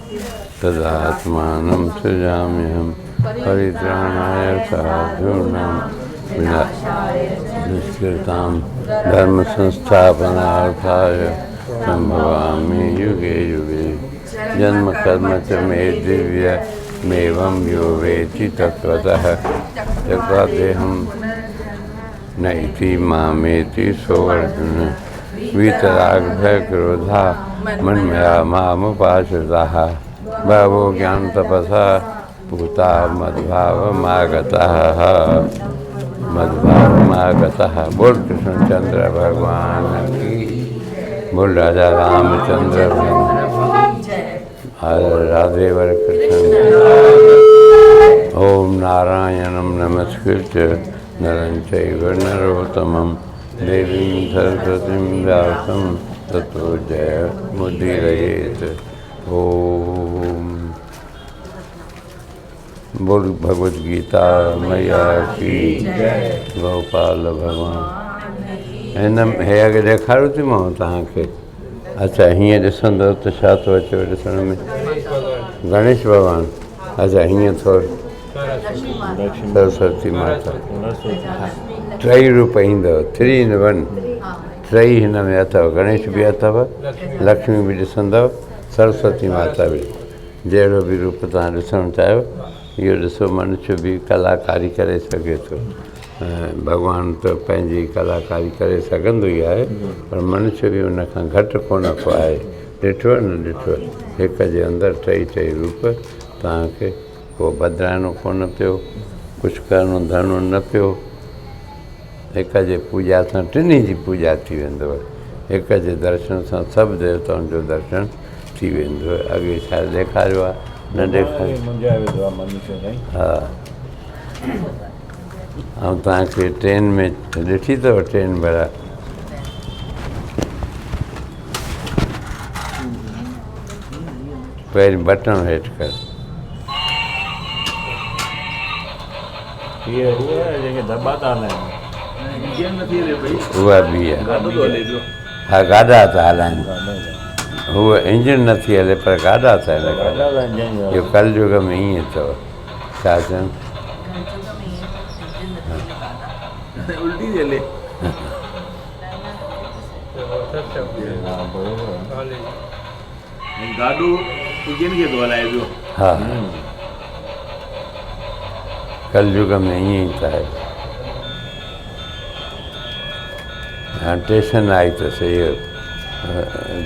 तदात्मानं सृजाम्यहं परित्राणाय साधूनां निष्कृतां धर्मसंस्थापनार्थाय सम्भवामि युगे युगे। जन्म कर्म च मे दिव्यमेवं यो वेत्ति तत्त्वतः यत्त्वादेहं न इति मामेति सोऽर्जुन। वीतरागभयक्रोधा मन्मया मामुपाश्रिताः बहवो ज्ञानतपसा पूता मद्भावमागतः। बोल कृष्णचंद्र भगवान की, बोल राजा रामचंद्र राधे वर कृष्ण। ओम नारायणं नमस्कृत्य नरं चैव नरोत्तमं देवीं सरस्वतीं व्यासं ततो जयमुदीरयेत्। ओम बोल भगवद गीता मैया की, गोपाल भगवान। हिन हे अॻे ॾेखारियो थी मां तव्हांखे। अच्छा हीअं ॾिसंदव त छा थो अचे ॾिसण में? गणेश भॻवानु। अच्छा हीअं थोरो सरस्वती माता टई रूप ईंदव, 3 in 1 टई हिन में अथव। गणेश बि अथव, लक्ष्मी बि ॾिसंदव, सरस्वती माता बि। जहिड़ो बि रूप तव्हां ॾिसणु चाहियो इहो ॾिसो। मनुष्य बि कलाकारी करे सघे थो। भॻवानु त पंहिंजी कलाकारी करे सघंदो ई आहे, पर मनुष्य बि उन खां घटि कोन को आहे। ॾिठो न ॾिठो, हिक जे अंदरि टई रूप। तव्हांखे को बदिलाइणो कोन पियो, कुझु करिणो धरिणो न पियो। हिक जे पूॼा सां टिनी जी पूॼा थी वेंदव। हिक जे दर्शन सां सभु देवताउनि जो दर्शन थी वेंदो। अॻे छा ॾेखारियो आहे? न ॾेखारियो। हा ऐं तव्हांखे ट्रेन में ॾिठी अथव? ट्रेन भला पहिरीं बटण हेठि कर। उहा बि आहे। हा गाॾा था हलाइनि। उहा इंजन नथी हले पर गाॾा था हलाइनि। इहो कलयुग में ईअं अथव। छा चवनि? उल्टी हले। गाॾो इंजन खे थो हलाए पियो। हा कलयुग में ईअं ई त आहे। हाणे स्टेशन आई त सही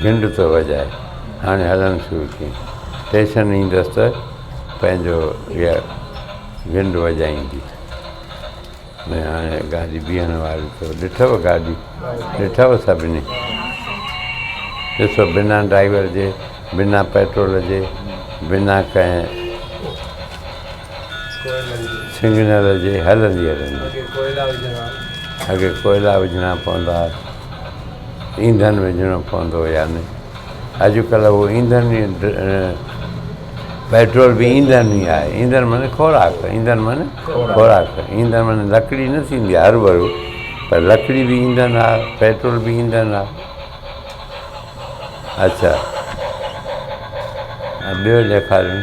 घिंड थो वॼाए। हाणे हलणु शुरू कयईं। स्टेशन ईंदसि त पंहिंजो इहा घिंड वॼाईंदी। हाणे गाॾी बीहण वारी अथव। ॾिठव गाॾी? ॾिठव सभिनी? ॾिसो बिना ड्राइवर जे, बिना पेट्रोल जे, बिना कंहिं सिग्नल जे हलंदी। अॻे कोयला विझणा पवंदा, ईंधन विझणो पवंदो या न। अॼुकल्ह उहो ईंधन ई पेट्रोल बि ईंधन ई आहे। ईंधन माने खोराक। ईंधन माने खोराक। ईंधन माने लकड़ी न थींदी आहे हरू पर लकड़ी बि ईंधन आहे, पेट्रोल बि ईंधन आहे। अच्छा ॿियो ॾेखारियूं।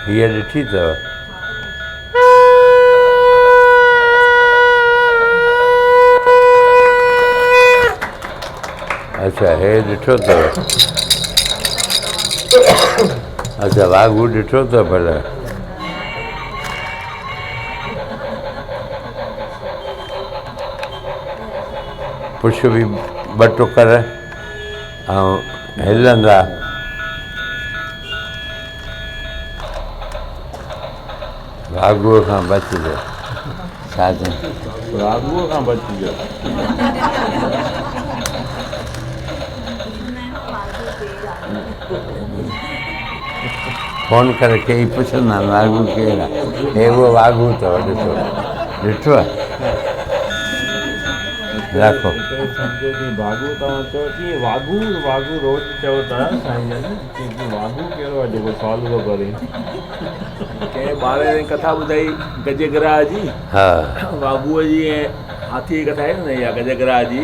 हीअ ॾिठी अथव? अच्छा हे ॾिठो अथव? अच्छा वाघू ॾिठो अथव? भला पुछ बि ॿ टुकर ऐं हिलंदा। वाघूअ खां बचिजो। छा चई? वाघूअ खां बचिजो। फ़ोन करे कई पुछंदा वाघू केरु आहे? हे उहो वाघू अथव। ॾिसो ॾिठो आहे? रखो। वाघू तव्हां चओ की वाघू वाघू रोज़ चओ था साईं जन की वाघू कहिड़ो आहे जेको सवाल थो करे? कंहिं ॿार ने कथा ॿुधाई गजगराह जी। हा वाघूअ जी ऐं हाथी जी कथा आहे न इहा गजगराह जी।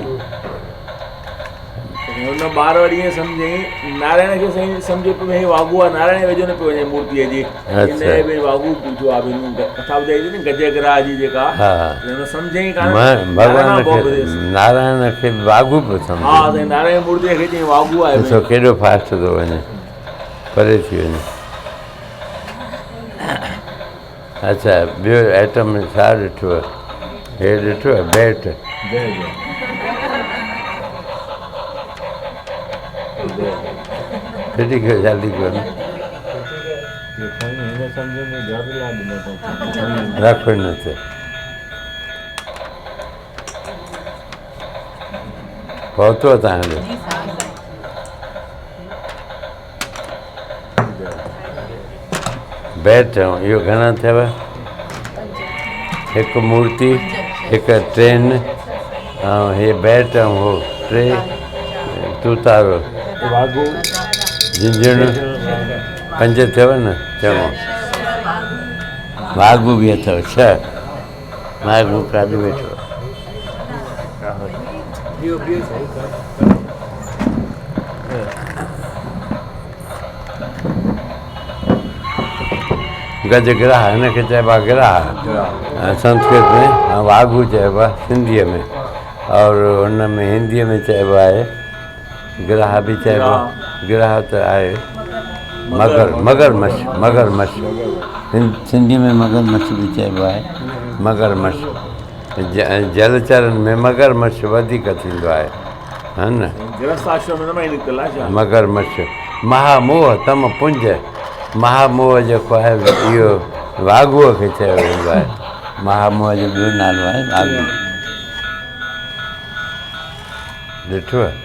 हुन ॿार वरी ईअं सम्झई नारायण खे साईं सम्झे पियो भई वाघू आहे, नारायण वेझो न पियो वञे मूर्तीअ जी, इन भई वाघू पूछो आहे भई कथा ॿुधाई थी न गजग्राह जी जेका, हुन सम्झई कान भॻवान खे वाघू पियो सम्झे। हा साईं नारायण मूर्तीअ खे चई वाघू आहे, ॾिसो केॾो फास्ट थो वञे, परे थी वञे। अच्छा ॿियो आइटम में छा ॾिठो आहे? हे ॾिठो आहे बैट, फिटी खे जल्दी कयो न रखो न थिए। पहुतो तव्हांजो बैट इहो घणा थियव? हिकु मूर्ति, हिकु ट्रेन, ऐं हे बैट ऐं हो टे तूतारो झिंझण, 5 थियव न? चङो। वाघू बि अथव 6। वाघू काॾे वेठो? गजग्राह हिनखे चइबो आहे ग्राह संस्कृत में, ऐं वाघू चइबो आहे सिंधीअ में, और हुन में हिंदीअ में चइबो आहे ग्राह बि चइबो आहे। ग्राह त आहे मगरमच्छ, सिंधी में मगरमच्छ बि चइबो आहे, मगरमच्छ। जलचरनि में मगरमच्छ वधीक थींदो आहे, हा न? मगरमच्छ। महामोह तम पुंज, महामोह जेको आहे इहो वाघूअ खे चयो वेंदो आहे। महामोह जो ॿियो नालो आहे वाघू। ॾिठो आहे?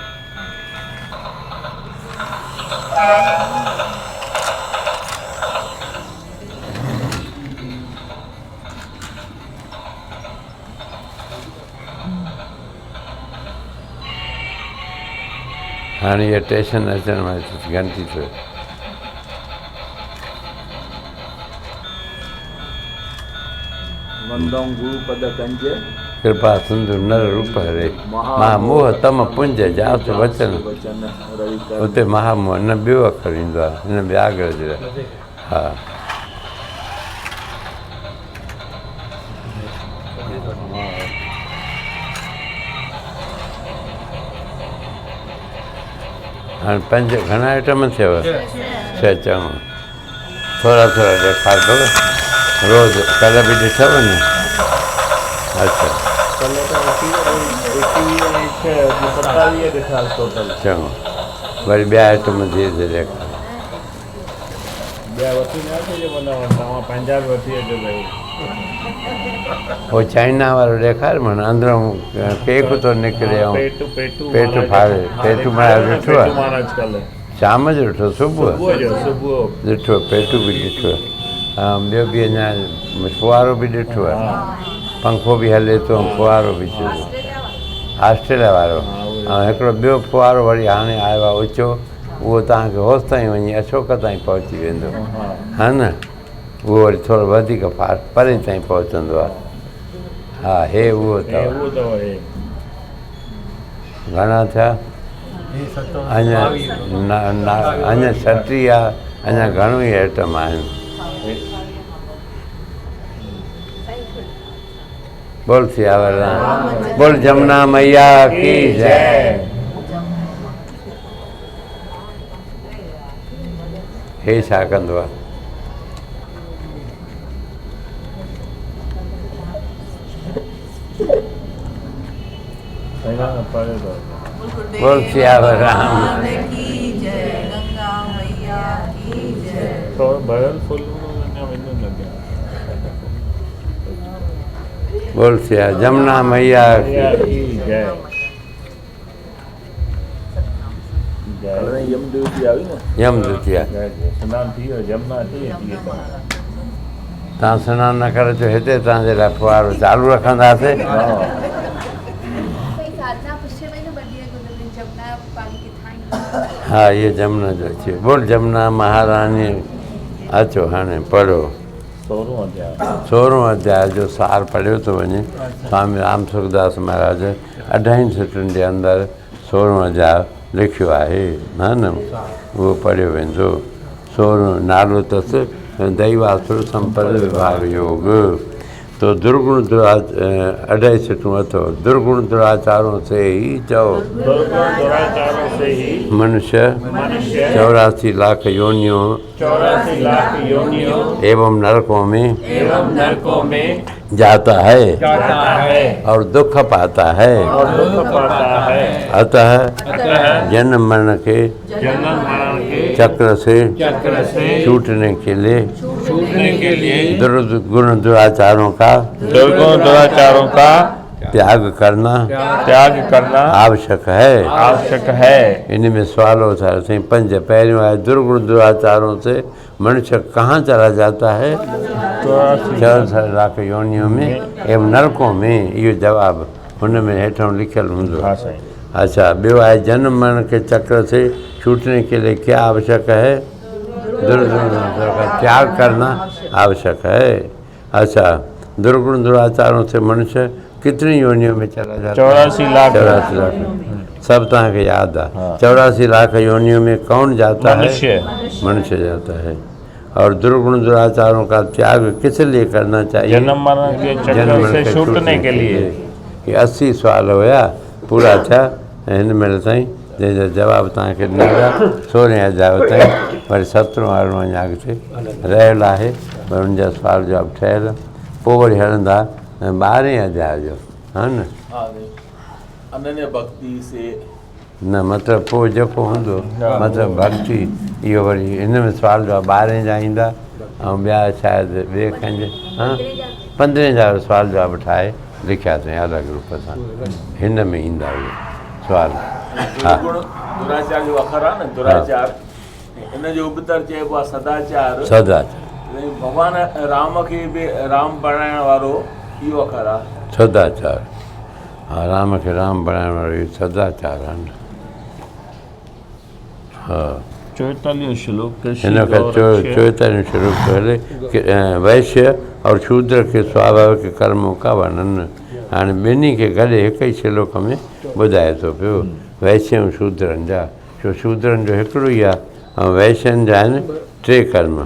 हाणे इहा स्टेशन अचण वारी घंटी थियो। कृपा सिंधु नर रूप हरे, महामोह तम पुंज जात वचन। उते महामोह न ॿियो अखर ईंदो आहे, हिन व्याघ्र जे लाइ। हा हाणे 5 घणा आइटम थियव? 6 चङो। थोरा ॾेखारींदव रोज़? कल्ह बि ॾिठव न? अच्छा चङो, वरी ॿिया आइटम धीरे धीरे ॾेखार। उहो चाइना वारो ॾेखार माना अंदरूं केक थो निकिरे ऐं पेट फाड़े। पेटु माना ॾिठो आहे? शाम जो ॾिठो? सुबुह ॾिठो? पेटु बि ॾिठो आहे, ऐं ॿियो बि अञा फुआरो बि ॾिठो आहे, पंखो बि हले थो ऐं फुआरो बि थियो, ऑस्ट्रेलिया वारो। ऐं हिकिड़ो ॿियो फुआरो वरी हाणे आयो आहे ऊचो, उहो तव्हांखे होसि ताईं वञी अशोक ताईं पहुची वेंदो, हा न? उहो वरी थोरो वधीक परे ताईं पहुचंदो आहे। हा हे उहो अथव। घणा थिया? अञा 36 आहे, अञा घणो ई आइटम आहिनि। बोल सियावर राम, बोल जमुना मैया की जय। हे छा कंदो आहे? बोल सियावर राम की जय, गंगा मैया की जय। बोल सिया जमुना मैया की जय। यम द्वितीया तव्हां सनानु न करे अचो, हिते तव्हांजे लाइ फुआरो चालू रखंदासीं। हा इहे जमुना जो अची वियो। बोल जमुना महारानी। अचो हाणे पढ़ो 16 अध्याय जो सार पढ़ियो थो वञे। स्वामी राम सुखदास महाराज 28 सिटुनि जे अंदरि 16 अध्याय लिखियो आहे हा न, उहो पढ़ियो वेंदो। सोरो नालो अथसि दैवासुर संपद विभाग योग। तो दुर्गुण अढाई सिटूं अथव। दुर्गुण दुराचारों से ही चओ मनुष्य 84 लाख योनियों एवं नरकों में जाता है और दुख पाता है। अतः जन्म मरण के चक्र से छूटने के लिए दुर्गुण दुराचारों का त्याग करना आवश्यक है। इनमें सवाल होता है। 5 पहिरियों आहे दुर्गुण दुराचारों से मनुष्य कहाँ चला जाता है? 64 लाख योनियों में एवं नरकों में। इहो जवाब हुन में हेठों लिखियल हूंदो। अच्छा, ॿियो आहे जन्म मरण के चक्र से छूटने के लिए क्या आवश्यक है? दुर्गुण का त्याग करना आवश्यक है। अच्छा, दुर्गुण दुराचारों से मनुष्य कितनी योनियों में चला जाता है? 84 लाख। सब तव्हांखे यादि आहे। 84 लाख योनियों में कौन जाता है? मनुष्य जाता है। और दुर्गुण दुराचारों का त्याग किस लिए करना चाहिए? जन्म मरण के चक्कर से छूटने के लिए। ये 80 सवाल हुआ पूरा थिया हिन महिल ताईं, जंहिंजा जवाब तव्हांखे ॾींदा 16 हज़ार ताईं। वरी 17 वारो अञा अॻिते रहियल आहे, पर हुनजा सुवाल जवाब ठहियल। पोइ वरी हलंदा 12 हज़ार जो हा न। अनन्य भक्ति से न मतिलबु पोइ जेको हूंदो मतिलबु भक्ति, इहो वरी हिन में सुवाल जवाब 12 जा ईंदा ऐं ॿिया शायदि ॿिए कंहिंजे 15 जा सुवाल जवाब ठाहे लिखिया अथई अलॻि रूप सां, हिन में ईंदा उहे सुवाल। हा, दुराचार जो अखर आहे न, दुराचार इन जो उबतर चइबो आहे सदाचार। भॻवान राम खे बि राम बणाइण वारो इहो अखर आहे सदाचार। हा, राम खे राम बणाइण वारो इहो सदाचार आहे न। हा, 44 श्लोक हिन खां 44 श्लोक पहले वैश्य और शूद्र के स्वाभाविक कर्मों का वर्णन। हाणे ॿिन्ही खे गॾु हिकु ई श्लोक में ॿुधाए थो पियो, वैश्य ऐं शूद्रनि जा। छो शूद्रनि जो हिकिड़ो ई आहे ऐं वैश्यनि जा आहिनि 3 कर्म,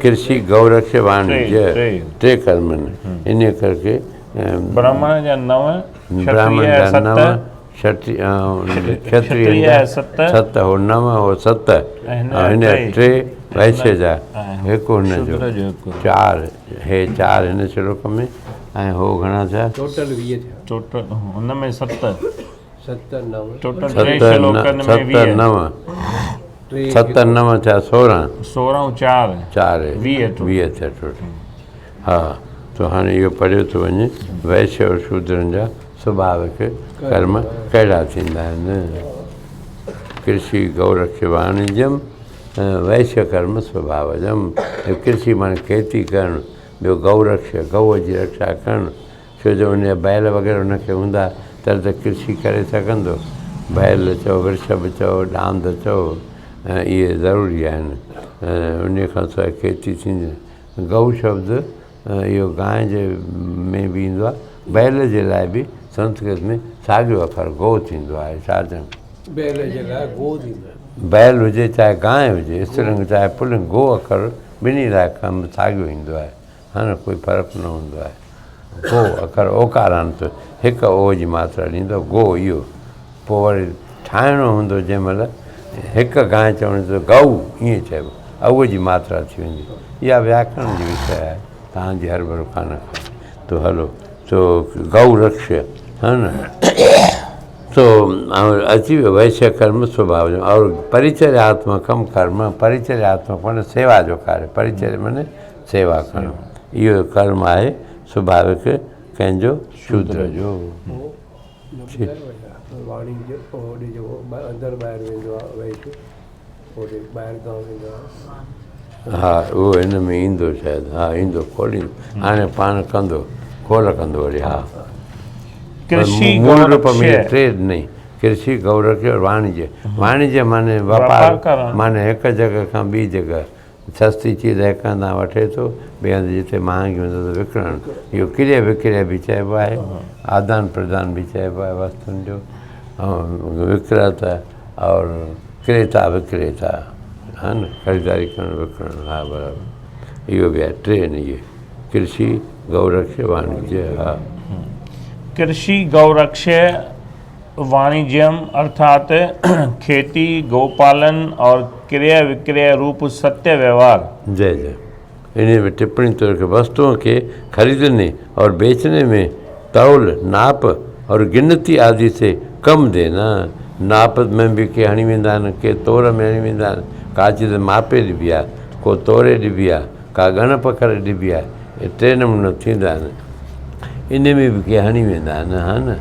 कृषि गौरक्ष वाणिज्य 3 कर्म आहिनि। इन करके ब्राह्मण जा 9, ब्राह्मण जा 9, क्षत्रिय जा 7 हो 9 हो 7 ऐं हिन 3 वैश्य जा हिकु हुन जो 4 हे 4 हिन श्लोक में ऐं हो घणा थिया? टोटल 20 थिया। टोटल हुन में 7 टोटल 7 9 7 9 थिया 16 4 20 थिया टोटल। हा, तो हाणे इहो पढ़ियो थो वञे वैश्य और शूद्रनि जा स्वाभाविक कर्म कहिड़ा थींदा आहिनि। कृषि गौरक्ष वाणिज्यम वैश्य कर्म स्वभावजम। कृषि माने खेती करणु, ॿियो गौरक्ष गऊ जी रक्षा करणु। छो जो उन बैल वग़ैरह हुनखे हूंदा त कृषि करे सघंदो। बैल चओ, वृषभ चओ, डांद चओ, इहे ज़रूरी आहिनि। उन खां सवाइ खेती थींदी। गऊ शब्द इहो गांइ जे में बि ईंदो आहे। बैल जे लाइ बि संस्कृत में साॻियो अखर गो थींदो आहे। छा चवनि? बैल जे लाइ गो थींदो आहे। बैल हुजे चाहे गांइ हुजे, स्त्रीलिंग चाहे पुल्लिंग, गो अखर ॿिन्ही लाइ कमु साॻियो ईंदो आहे। हा न, कोई फ़र्क़ु न हूंदो आहे। गो अखर ओकारांत हिकु ओ जी मात्रा ॾींदो गो इहो। पोइ वरी ठाहिणो हूंदो जंहिं महिल हिकु गांइ चवणी त गऊ ईअं चइबो, अऊ जी मात्रा थी वेंदी। इहा व्याकरण जी विषय आहे, तव्हांजी हरभरो कान तो हलो। तो गौ रक्ष है न। तो अची वियो वैश्य कर्म स्वभाव जो। और परिचर्यात्मकम कर्म, परिचर्यात्मक माने सेवा जो कार्य। परिचर्य माने सेवा करणु, इहो कर्म आहे स्वाभाविक कंहिंजो शूद्र जो। वाणिज्य होॾे जेको अंदरि ॿाहिरि वेंदो आहे वैश्य, होॾे ॿाहिरि गांव वेंदो आहे। हा, उहो हिन में ईंदो शायदि। हा, ईंदो खोलींदो हाणे पाण कंदो खोल कंदो वरी। हा, मूल रूप में 3 नहीं, कृषि गौरक्ष और वाणिज्य। वाणिज्य माने वापार, माने हिकु जॻह खां ॿी जॻह सस्ती चीज़ हिकु हंधा वठे थो, ॿिए हंधि जिते महांगी हूंदो त विकिणणु। इहो क्रय विक्रय बि चइबो आहे, आदान प्रदान बि चइबो आहे वस्तुनि जो। ऐं विक्रेता और क्रेता विक्रेता है न, ख़रीदारी करणु विकिणणु, हा बराबरि, इहो बि आहे टे आहिनि इहे, कृषि गौरक्ष वाणिज्य। हा, कृषि गौरक्ष्य वाणिज्यम अर्थात खेती, गोपालन और क्रय विक्रय रूप सत्य व्यवहार। जय जय। इन्हें में टिप्पणी तौर के वस्तुओं के खरीदने और बेचने में तौल, नाप और गिनती आदि से कम देना। नाप में भी के हणी वेंदा आहिनि, के तोर में हणी वेंदा आहिनि, का चीज़ मापे ॾिबी आहे, को तोरे ॾिबी आहे, का ॻण पकड़े ॾिबी आहे, इहे टे नमूना थींदा आहिनि। इन में बि के हणी वेंदा आहिनि, हा न,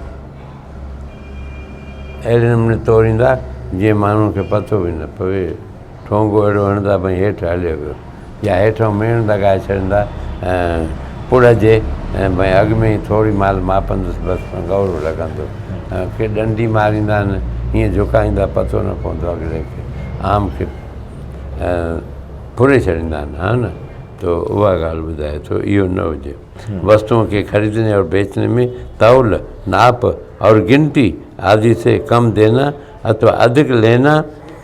अहिड़े नमूने तोड़ींदा जीअं माण्हुनि खे पतो बि न पवे, ठोंगो अहिड़ो हणंदा भई हेठि हलियो वियो, या हेठां मेण लॻाए छॾींदा पुड़ जे, ऐं भई अॻु में ई थोरी माल मापंदुसि बसि गौरो लॻंदो, के डंडी मारींदा आहिनि, हीअं झुकाईंदा पतो न पवंदो अॻिले खे, आम खे फुरे छॾींदा आहिनि, हा न, तो उहा ॻाल्हि ॿुधाए थो इहो न हुजे। वस्तुओं के खरीदने और बेचने में तौल, नाप और गिनती आदि से कम देना अथवा अधिक लेना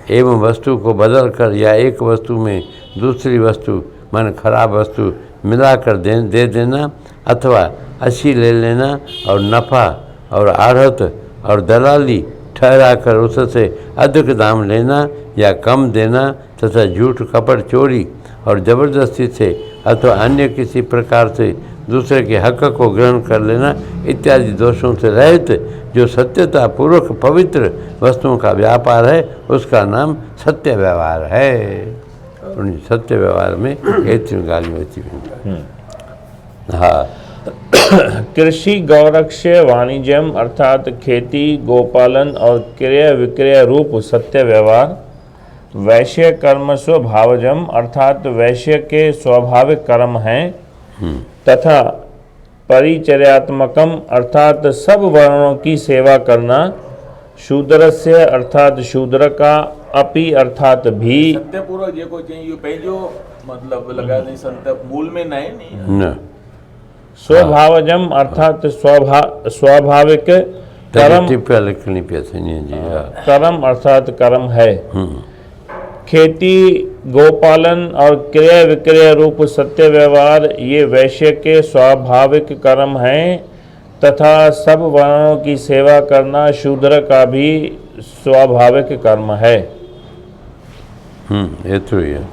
एवं वस्तु को बदल कर या एक वस्तु में दूसरी वस्तु माने खराब वस्तु मिलाकर दे देना अथवा अच्छी ले लेना और नफ़ा और आढ़त और दलाली ठहरा कर उससे अधिक दाम लेना या कम देना तथा झूठ, कपट, चोरी और ज़बरदस्ती से अथवा अन्य किसी प्रकार से दूसरे के हक को ग्रहण कर लेना इत्यादि दोषों से रहित जो सत्यता पूर्वक पवित्र वस्तुओं का व्यापार है उसका नाम सत्य व्यवहार है। उन सत्य व्यवहार में एतिरियूं ॻाल्हियूं अची वेंदियूं। हा, कृषि गौरक्ष्य वाणिज्यम अर्थात खेती, गोपालन और क्रय विक्रय रूप सत्य व्यवहार। वैश्य कर्म स्वभावजम अर्थात वैश्य के स्वाभाविक कर्म हैं तथा परिचर्यात्मकम अर्थात सब वर्णों की सेवा करना। शूद्रस्य अर्थात शूद्र का, अपि अर्थात भी। सत्यपूर्वक जेको चई इहो पंहिंजो मतिलबु लॻाए संत मूल में न आहे नी। न स्वभावजम अर्थात स्वाभाविक कर्म, टिप्पणी लिखनी पिया थींदी जी। हा, कर्म अर्थात कर्म है। खेती, गोपालन और क्रय विक्रय रूप सत्य व्यवहार ये वैश्य के स्वाभाविक कर्म हैं तथा सब वर्णों की सेवा करना शूद्र का भी स्वाभाविक कर्म है। एतिरो ई आहे।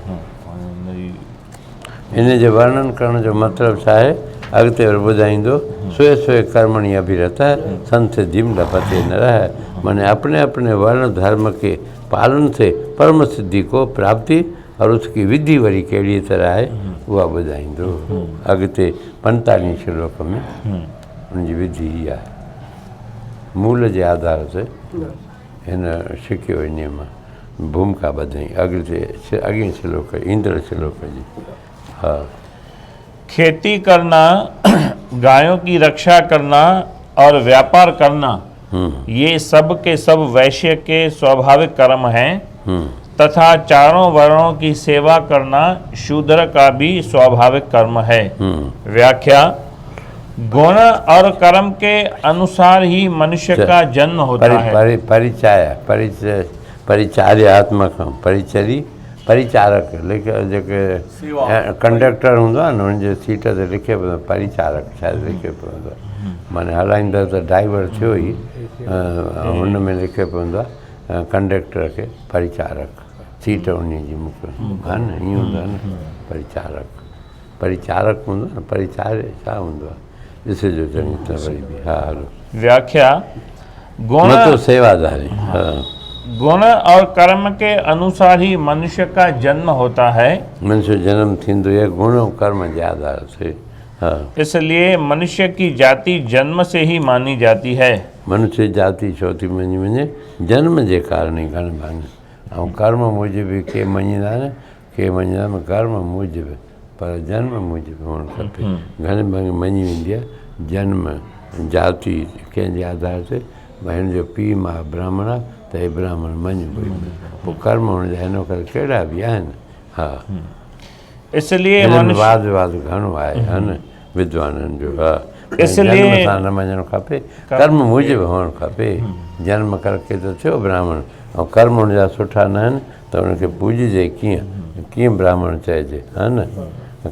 इन जे वर्णन करण जो मतिलबु छा आहे, अॻिते वरी ॿुधाईंदो। स्वे स्वे कर्मणि अभिरतः संसिद्धिं लभते नरः, माने अपने अपने वर्ण धर्म के पालन से परम सिद्धि को प्राप्ति और उसकी विधि वरी कहिड़ी तरह है उहा ॿुधाईंदो अॻिते 45 श्लोक में। उनजी विधि ई आहे, मूल जे आधार ते हिन सिखियो इन मां भूमिका ॿधाई अॻे श्लोक ईंदड़ श्लोक जी। हा, खेती करना, गायों की रक्षा करना और व्यापार करना ये सब के सब वैश्य के स्वाभाविक कर्म हैं तथा चारों वर्णों की सेवा करना शूद्र का भी स्वाभाविक कर्म है। व्याख्या, गुण और कर्म के अनुसार ही मनुष्य का जन्म होता है। परिचार्यात्मक परिचारक जेके कंडक्टर हूंदो आहे न हुनजे सीट ते लिखे पियो परिचारक शायदि लिखे पियो हूंदो आहे, माने हलाईंदो त ड्राइवर थियो ई हुन में लिखे पियो हूंदो आहे कंडक्टर खे परिचारक, सीट उन जी मूंखे हा न ईअं हूंदो आहे न परिचारक हूंदो आहे न, परिचार्य छा हूंदो आहे ॾिसिजो चङी तरह वरी बि। हा, हलो। व्याख्या, गुण तो सेवादारी। हा, गुण और कर्म के अनुसार ही मनुष्य का जन्म होता है। मनुष्य जन्म थींदो आहे गुण और कर्म जे आधार से। हाँ, इसलिए मनुष्य की जाति जन्म से ही मानी जाती है। मनुष्य जाति छो थी मञी वञे, जन्म जे कारण ई घण भाङे ऐं कर्म मूजिबि के मञींदा आहिनि, के मञींदा आहिनि कर्म मूजिबि, पर जन्म मूजिबि हुअणु खपे। घणे भाङे मञी वेंदी आहे जन्म जाति कंहिंजे आधार ते, भई हिन जो पीउ मां ब्राह्मण आहे त हे ब्राह्मण मञिबो ई न, पोइ कर्म हुनजा हिन करे कहिड़ा बि आहिनि। हा, इसलिए वाद विवाद घणो आहे हा न विद्वाननि जो। हा, इसलिए जन्म सां न मञणु खपे, कर्म मूजिबि हुअणु खपे। जन्म करके त थियो ब्राह्मण, ऐं कर्म हुनजा सुठा न आहिनि त हुनखे पूॼिजे कीअं ब्राह्मण चइजे, हा न।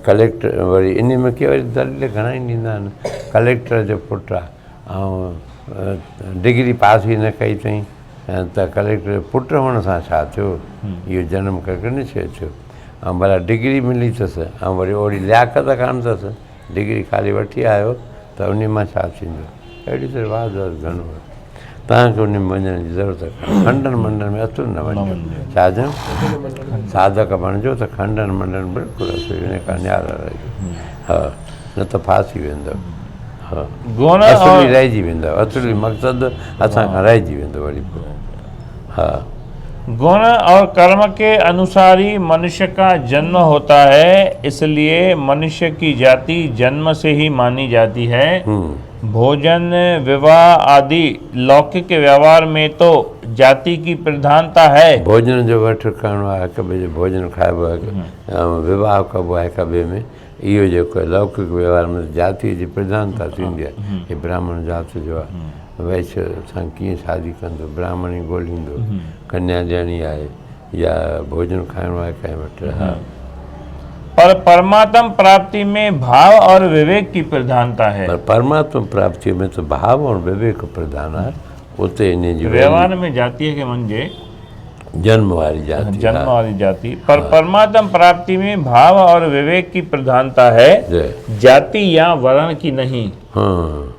कलेक्टर वरी इन में कीअं वरी दलील घणा ई ॾींदा आहिनि। कलेक्टर जो पुटु आहे ऐं डिग्री पास ई न कई अथई त कलेक्टर जो पुटु हुअण सां छा थियो, इहो जनम करके निश्चय थियो। ऐं भला डिग्री मिली अथसि ऐं वरी ओड़ी लियाकत कान अथसि, डिग्री ख़ाली वठी आयो त उन मां छा थींदो। अहिड़ी तरह वाद घणो आहे। तव्हांखे उन में वञण जी ज़रूरत आहे। खंडन मंडन में अचो न वञो, छा चऊं साधक बणिजो त खंडन मंडन बिल्कुलु अचो, इन खां न्यारा रहिजो। हा, न त फासी वेंदव। हा, असुली रहिजी वेंदव, असुली मक़सदु असां खां रहिजी वेंदो वरी पोइ। हाँ, गुण और कर्म के अनुसार ही मनुष्य का जन्म होता है, इसलिए मनुष्य की जाति जन्म से ही मानी जाती है। भोजन, विवाह आदि लौकिक व्यवहार में तो जाति की प्रधानता है। भोजन जो वठ करणो आहे, हिक ॿिए जो भोजन खाइबो आहे, विवाह कबो आहे हिक ॿिए में, इहो जेको लौकिक व्यवहार में जाति जी प्रधानता थींदी आहे। हीअ ब्राह्मण जात जो आहे, वैश्य सां कीअं शादी कंदो, ब्राह्मण ई ॻोल्हींदो, कन्या ॾियणी आहे या भोजन खाइणो आहे कंहिं वटि। हा, पर परमात्म प्राप्ति में भाव और विवेक की प्रधानता है। पर परमात्मा प्राप्ति में तो भाव और विवेक प्रधान आहे। उते इन जी व्यवहार में जाति के मंजे जन्म वारी जाति, जन्म वाली जाति, पर परमात्म प्राप्ति में भाव और विवेक की प्रधानता है, जाति या वर्ण की नहीं। हाँ,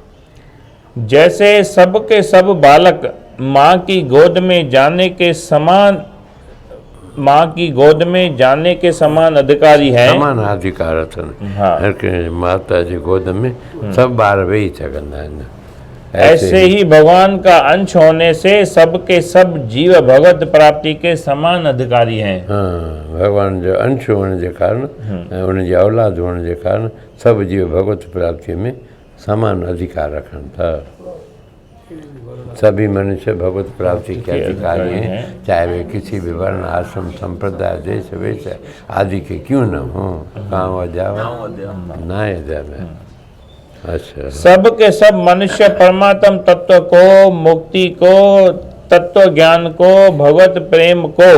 जैसे सब के सब बालक माँ की गोद में जाने के समान, माँ की गोद में जाने के समान अधिकारी हैं। समान अधिकार अथनि। हाँ। हर कंहिं माता जी गोद में सभु ॿार वेही सघंदा आहिनि। ऐसे ही भगवान का अंश होने से सबके सब जीव भगवत प्राप्ति के समान अधिकारी हैं। हाँ, भगवान जो अंश होने के कारण ऐं उनजी औलाद होने के कारण सभु जीव भगवत प्राप्ति में समान अधिकार रखनि था। सभी मनुष्य भगवत प्राप्ति के अधिकारी हैं, चाहे वे किसी भी वर्ण, आश्रम, संप्रदाय, देश, वेश आदि के क्यों न हो। गाँव जावा नाय जावे। अच्छा, सब के सब मनुष्य परमात्म तत्व को, मुक्ति को, तत्व ज्ञान को, भगवत प्रेम को,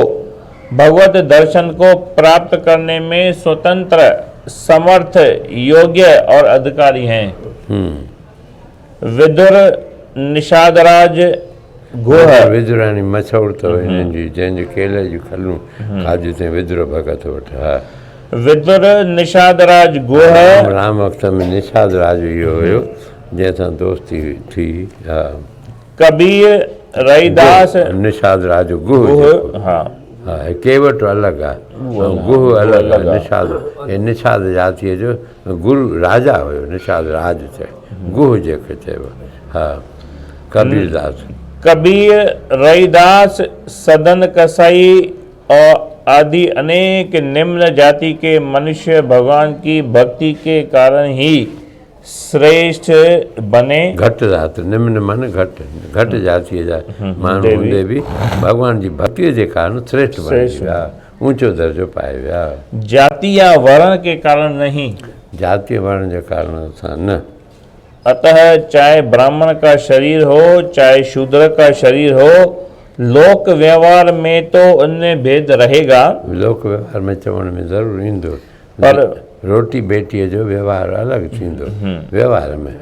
भगवत दर्शन को प्राप्त करने में स्वतंत्र, समर्थ, योग्य और अधिकारी हैं। विदुर, निषादराज, गुह, विदुरानी मछोड़ तो इन्हनि जी जंहिंजे केले जूं खलूं खाधियूं अथई विदुर भगत वटि। हा, विदुर, निषादराज, गुह, राम वक़्त में निषादराज इहो हुयो जंहिंसां दोस्ती थी। हा, कबीर, रईदास, निषादराज गुह। हाँ, हा, केवट अलॻि आहे, गुह अलॻि आहे। निषाद जातीअ जो गुरु राजा हुयो, निषाद राज चए, गुह जंहिंखे चइबो। हा, कबीरदास, कबीर, रईदास, सदन कसाई और आदि अनेक निम्न जाति के मनुष्य भगवान की भक्ति के कारण ही श्रेष्ठ बने। घटि जाति, निम्न माने घटि जातीअ जा माण्हू हूंदे बि भगवान जी भक्तीअ जे कारण श्रेष्ठ बणिजी विया, ऊंचो दर्जो पाए विया। जाति या वर्ण के कारण नहीं, जातीय वर्ण जे कारण सां न। अतः चाहे ब्राह्मण का शरीर हो, चाहे शूद्र का शरीर हो, लोक व्यवहार में तो उनमें भेद रहेगा। लोक व्यवहार में चवण में ज़रूरु ईंदो, पर रोटी बेटीअ जो व्यवहार अलॻि थींदो व्यवहार में।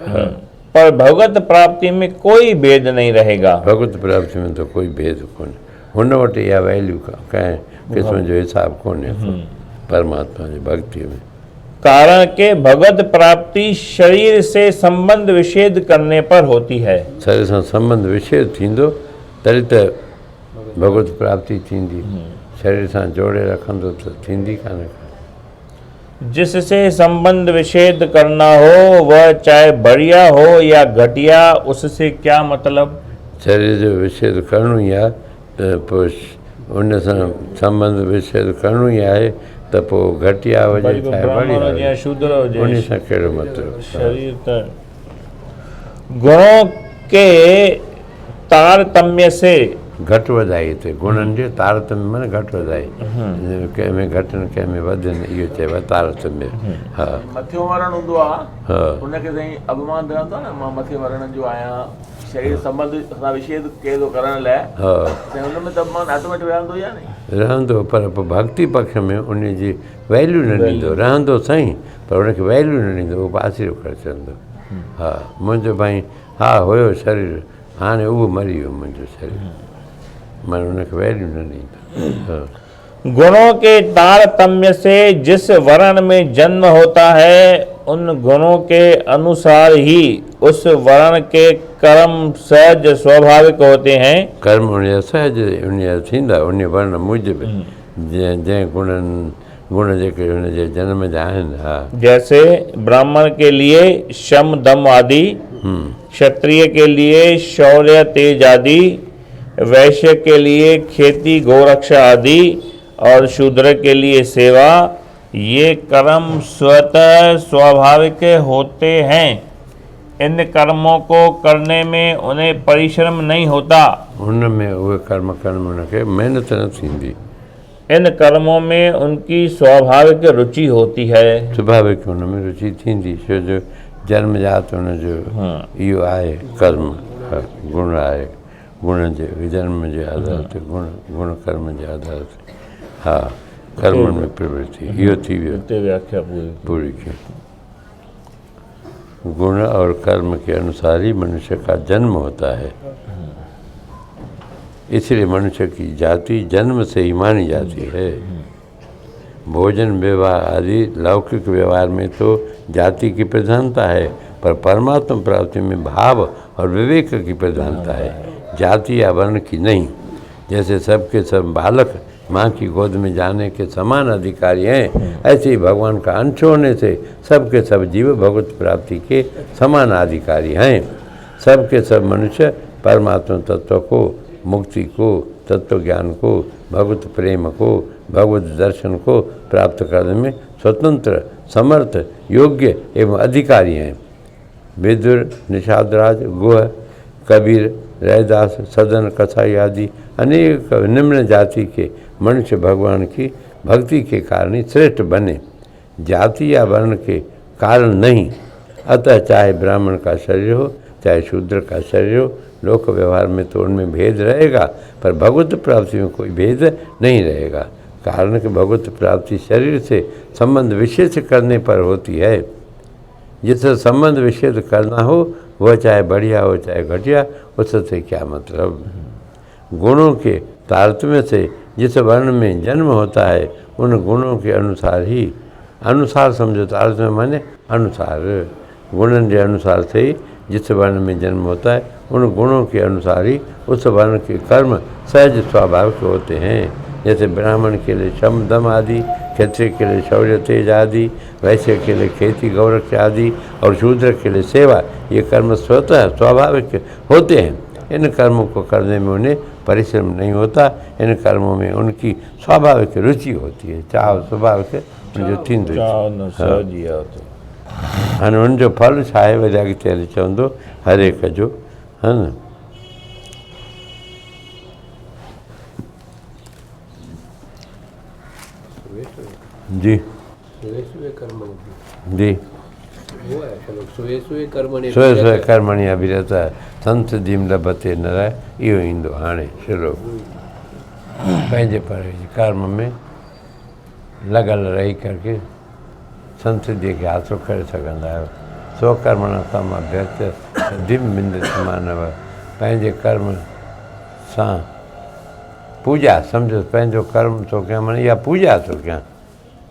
पर भगवत प्राप्ति में कोई भेद नहीं रहेगा। भगवत प्राप्ति में तो कोई भेद कोन्हे, हुन वटि इहा वैल्यू कंहिं क़िस्म जो हिसाब कोन्हे परमात्मा जी भक्ति में। कारण के भगवत प्राप्ति शरीर से संबंध विच्छेद करने पर होती है। शरीर सां संबंध विच्छेद थींदो तॾहिं त भगवत प्राप्ति थींदी, शरीर सां जोड़े रखंदो त थींदी कान्हे। जिससे संबंध विच्छेद करना हो वह चाहे बढ़िया हो या घटिया, उससे क्या मतलब। शरीर जो विच्छेद करणो ई आहे त पोइ उन सां संबंध विच्छेद करणो ई आहे त पोइ घटिया हुजे चाहे बढ़िया हुजे, शूद्र हुजे, उन सां कहिड़ो मतिलबु। शरीर त गुणों के तारतम्य से घटि वधाई हिते गुणनि जो तारतम्य माने घटि वधाई कंहिंमें घटि न कंहिंमें वधनि इहो चइबो आहे तारतम्य हा मथियो वरण हूंदो आहे हा उनखे साईं अभिमान रहंदो आहे न मां मथे वरण जो आहियां शरीर संबंध सां विषेद कयो थो करण लाइ हा साईं हुन में त अभिमान ऑटोमेटिक रहंदो ई आहे न रहंदो पर पोइ भक्ति पक्ष में उन जी वैल्यू न ॾींदो रहंदो सही पर उनखे वैल्यू न ॾींदो उहो पासीरो करे छॾंदो हा मुंहिंजो भाई हा हुयो शरीर हाणे उहो मरी वियो मुंहिंजो शरीर मां उनखे वैल्यू न ॾींदो हा गुणों के तारतम्य से जिस वर्ण में जन्म होता है उन गुणों के अनुसार ही उस वर्ण के कर्म सहज स्वाभाविक होते हैं कर्म उनजा सहज उनजा थींदा उन वर्ण मूजिबि जंहिं गुण जेके हुनजे जन्म जा आहिनि हा जैसे ब्राह्मण के लिए शम दम आदि क्षत्रिय के लिए शौर्य तेज आदि वैश्य के लिए खेती गोरक्षा आदि और शूद्र के लिए सेवा ये कर्म स्वतः स्वाभाविक होते हैं इन कर्मों को करने में उन्हें परिश्रम नहीं होता उनमें उहे कर्म करण उनखे महिनत न थींदी इन कर्मों में उनकी स्वाभाविक रुचि होती है स्वाभाविक हुन में रुचि थींदी छो जो जन्मजात हुनजो इहो आहे कर्म गुण आहे गुण जे जन्म जे आधार ते गुण कर्म जे आधार ते हा कर्म में प्रवृत्ति इहो थी वियो व्याख्या पूरी की गुण और कर्म के अनुसार ही मनुष्य का जन्म होता है इसलिए मनुष्य की जाति जन्म से ही मानी जाती है भोजन व्यवहार आदि लौकिक व्यवहार में तो जाति की प्रधानता है पर परमात्मा प्राप्ति में भाव और विवेक की प्रधानता है जाति या वर्ण की नहीं जैसे सबके सब बालक माँ की गोद में जाने के समान अधिकारी हैं ऐसे ही भगवान का अंश होने से सबके सब जीव भगवत प्राप्ति के समान अधिकारी हैं सबके सब मनुष्य परमात्मा तत्व को मुक्ति को तत्व ज्ञान को भगवत प्रेम को भगवत दर्शन को प्राप्त करने में स्वतंत्र समर्थ योग्य एवं अधिकारी हैं विदुर निषादराज गुह कबीर रैदास सदन कसाई आदि अनेक निम्न जाति के मनुष्य भगवान की भक्ति के कारण ही श्रेष्ठ बने जाति या वर्ण के कारण नहीं अतः चाहे ब्राह्मण का शरीर हो चाहे शूद्र का शरीर हो लोक व्यवहार में तो उनमें भेद रहेगा पर भगवत प्राप्ति में कोई भेद नहीं रहेगा कारण कि भगवत प्राप्ति शरीर से संबंध विशेष करने पर होती है जिससे संबंध विशेष करना हो वह चाहे बढ़िया हो चाहे घटिया उससे क्या मतलब गुणों के तारतम्य से जिस वर्ण में जन्म होता है उन गुणों के अनुसार ही अनुसार समझो तारतम्य माने अनुसार गुणन के अनुसार से ही जिस वर्ण में जन्म होता है उन गुणों के अनुसार ही उस वर्ण के कर्म सहज स्वाभाविक होते हैं जैसे ब्राह्मण के लिए शम दम आदि क्षत्रिय के लिए शौर्य तेज आदि वैश्य के लिए खेती गौरक्ष आदि और शूद्र के लिए सेवा ये कर्म स्वतः स्वाभाविक होते हैं इन कर्मों को करने में उन्हें परिश्रम नहीं होता इन कर्मों में उनकी स्वाभाविक रुचि होती है चाह स्वाभाविक जो थींदो हाणे उनजो फल छा आहे वरी अॻिते हली चवंदो हर एक जो है न जी जी स्वे कर्मणि अभिरत संसिद्धिं लभते नरः इहो ईंदो हाणे श्लोक पंहिंजे कर्म में लॻल रही करके संसिद्धि खे हासिल करे सघंदा आहियो स्वकर्मण तम अभ्यर्थ सिद्धिं विन्दति मानव पंहिंजे कर्म सां पूॼा सम्झो पंहिंजो कर्म थो कयां माना इहा पूॼा थो कयां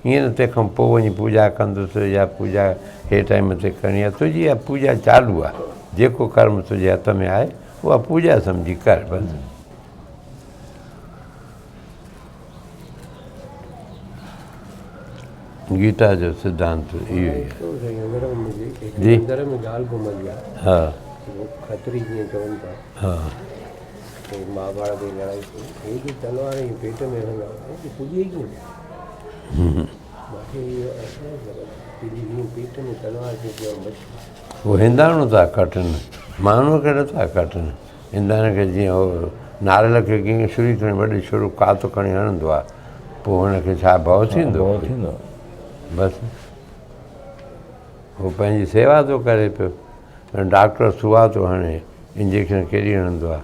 ईअं न तंहिंखां पोइ वञी पूॼा कंदुसि या पूॼा हे टाइम ते करणी आहे तुंहिंजी इहा पूॼा चालू आहे जेको कर्म तुंहिंजे हथ में आहे उहा पूॼा सम्झी कर बसि गीता जो सिद्धांत इहो ई आहे जी हा खतरी जीअं चवनि था हा महाभारत जी लड़ाई थी जी तलवार जी पेट में पुॼे ई कीअं पेट में तलवार उहो हिंदाणो था कटनि माण्हू खे नथा कटनि हिंदाणे खे जीअं उहो नारेल खे कीअं छुरी खणी वॾी छुरो कातो खणी हणंदो आहे, पोइ हुनखे छा भउ थींदो? बसि उहो पंहिंजी सेवा थो करे पियो। डॉक्टर सुआ थो हणे, इंजेक्शन केॾी हणंदो आहे,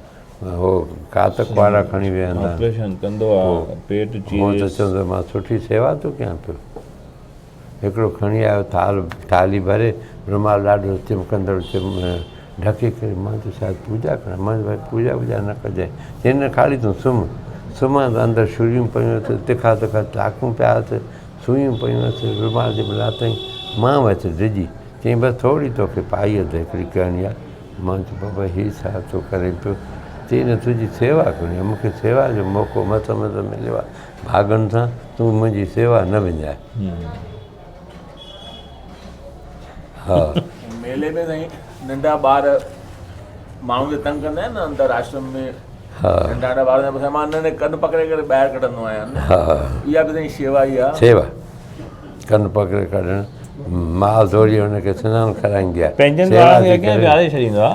उहो कातक वारा खणी वेहंदा ऑपरेशन कंदो आहे, पेट उहो त चवंदो मां सुठी सेवा थो कयां पियो। हिकिड़ो खणी आयो थाली भरे, रुमाल ॾाढो चिमकंदड़ ढके करे, मां त शायदि पूॼा कयां। मां भाई पूॼा वूॼा न कजांइ, हिन ख़ाली तूं सुम्हां त अंदरि छुरियूं पियूं अथसि, तिखा तिखा चाकूं पिया अथसि, सुयूं पियूं अथसि, रुमाल जे भला ताईं मां वटि डिॼी। चईं बसि थोरी तोखे पाई अथई हिकिड़ी करणी आहे। मां चयो बाबा हीअ छा थो करे पियो? चई न तुंहिंजी सेवा करणी आहे, मूंखे सेवा जो मौक़ो मत मिलियो आहे भाॻनि सां, तूं मुंहिंजी सेवा न विञाए। हा मेले में साईं नंढा ॿार माण्हू खे तंग कंदा आहिनि न अंदरि आश्रम में। हा नंढा नंढा ॿार बसि मां नंढे कन पकिड़े करे ॿाहिरि कढंदो आहियां। हा इहा बि साईं शेवा ई आहे। सेवा कन पकिड़े कढणु, माल थोरी हुनखे सनानु कराईंदी आहे। पंहिंजनि ॿारनि खे अॻियां विहारे छॾींदो आहे।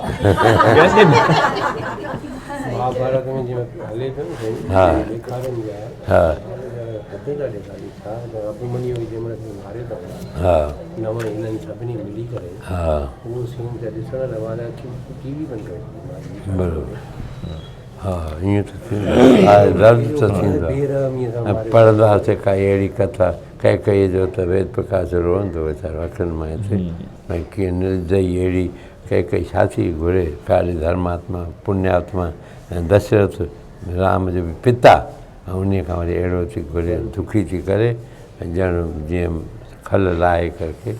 महाभारत में जीअं हले पियो न साईं, हा ॾेखारनि पिया हा हद था ॾेखारी छा त अभिमन्यू जंहिं महिल मारे अथव हा नव हिननि सभिनी मिली करे हा उहो सीन त ॾिसण लाइ वारा टीवी बंदि करे बराबरि। हा ईअं त थींदो आहे, दर्द त थींदो आहे। बेरहमीअ सां ऐं पढ़ंदासीं काई अहिड़ी कथा कैकई जो त वेद प्रकाश रोअंदो वीचारो अखियुनि मां हिते, भई कीअं निर्दयी अहिड़ी कैकई छा थी घुरे, काली धर्मात्मा पुण्यात्मा ऐं दशरथ राम जो बि पिता, ऐं उन खां वरी अहिड़ो थी घुरे, दुखी थी करे ऐं ॼण जीअं खल लाहे करके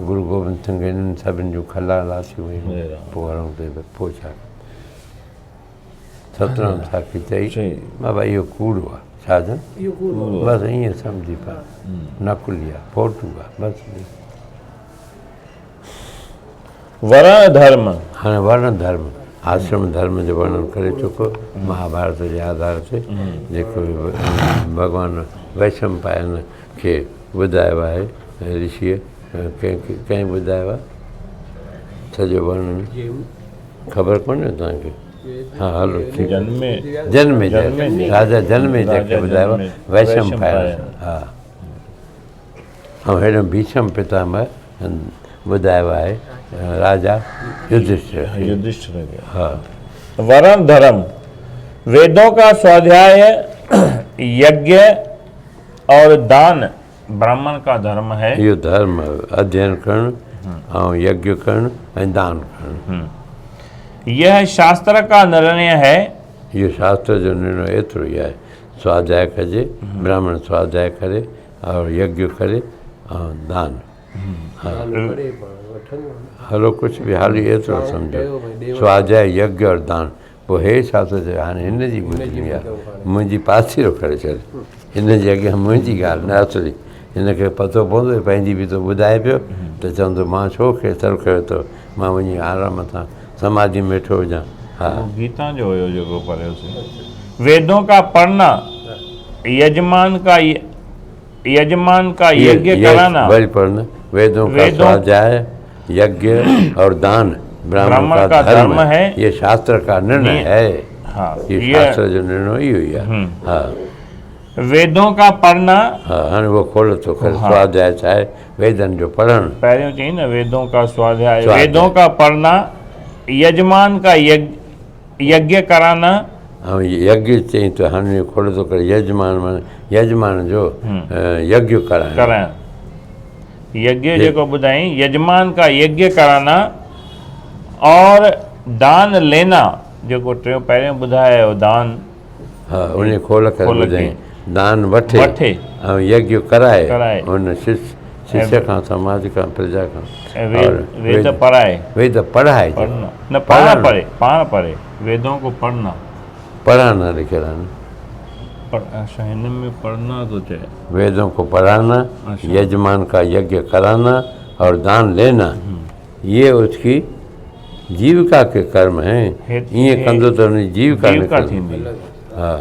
गुरू गोबिंद सिंह इन्हनि सभिनि जूं खला लासियूं हुयूं। पोइ हणूं ते पोइ छा सतराम साखी चई बाबा इहो कूड़ो आहे, छा जन बसि ईअं सम्झी पा, नकुली आहे, फोटू आहे, बसि। वर्ण धर्म, हाणे वर्ण धर्म आश्रम धर्म जो वर्णन करे चुको महाभारत जे आधार ते, जेको भॻवानु वैशंपायन खे ॿुधायो आहे ऋषिअ, कंहिं ॿुधायो आहे सॼो वर्णन, ख़बर कोन्हे तव्हांखे? हा हलो ठीकु आहे। जनमे राजा जनमे जंहिंखे ॿुधायो आहे वैशंपायन। हा ऐं हेॾो भीष्म पितामह ॿुधायो आहे राजा युधिष्ठिर। हाँ वर्ण धर्म, वेदों का स्वाध्याय, यज्ञ और दान ब्राह्मण का धर्म है। यो धर्म अध्ययन करण और यज्ञ करण और दान करण। यह शास्त्र का निर्णय है। ये शास्त्र जो निर्णय एतिरो ई आहे, स्वाध्याय कजे, ब्राह्मण स्वाध्याय करे और यज्ञ करे और दान। हलो कुछ भी हाली एतिरो सम्झो, स्वाध्याय यज्ञ और दान। पोइ हे छा थो चए, हाणे हिन जी ॿुधणी आहे, मुंहिंजी पासीरो करे छॾ, हिन जे अॻियां मुंहिंजी ॻाल्हि न असली। हिनखे पतो पवंदो पंहिंजी बि थो ॿुधाए पियो त चवंदो मां छो खेतर कयो अथव, मां वञी आराम सां समाधि में वेठो हुजां। हा गीता जो हुयो जेको पढ़ियोसीं। वेदों का पढ़ना, यजमान का यज्ञ कराना। वरी पढ़ना, वेदों का स्वाध्याय यज्ञ और दान ब्राह्मण का धर्म है। ये शास्त्र का निर्णय है। हाँ ये शास्त्र जो निर्णय ही हुई है। हाँ वेदों का पढ़ना। हाँ हाणे वो खोल तो कर स्वाध्याय चाहे वेदन जो पढ़ण। पहिरियों चई न वेदों का स्वाध्याय, वेदों का पढ़ना, यजमान का यज्ञ कराना। हाँ यज्ञ चई तो हाणे खोल तो कर यजमान जो यज्ञ कराइण। यज्ञ जेको ॿुधाई, यजमान का यज्ञ कराना और दान लेना, जेको टियों पहिरियों ॿुधायो दान। हाँ उन्हें खोल कर ॿुधाई, दान वठे और यज्ञ कराए उन शिष्य खां समाज खां प्रजा खां वेद पढ़ाए। वेद पढ़ाए न पाण पढ़े वेदों को पढ़ना, पढ़ाना लिखियल है ना। अच्छा हिन में पढ़ना तो चाहे, वेदों को पढ़ाना, यजमान का यज्ञ कराना और दान लेना, ये उसकी जीविका के कर्म हैं। ये कंदो तो नहीं जीविका थींदी। हाँ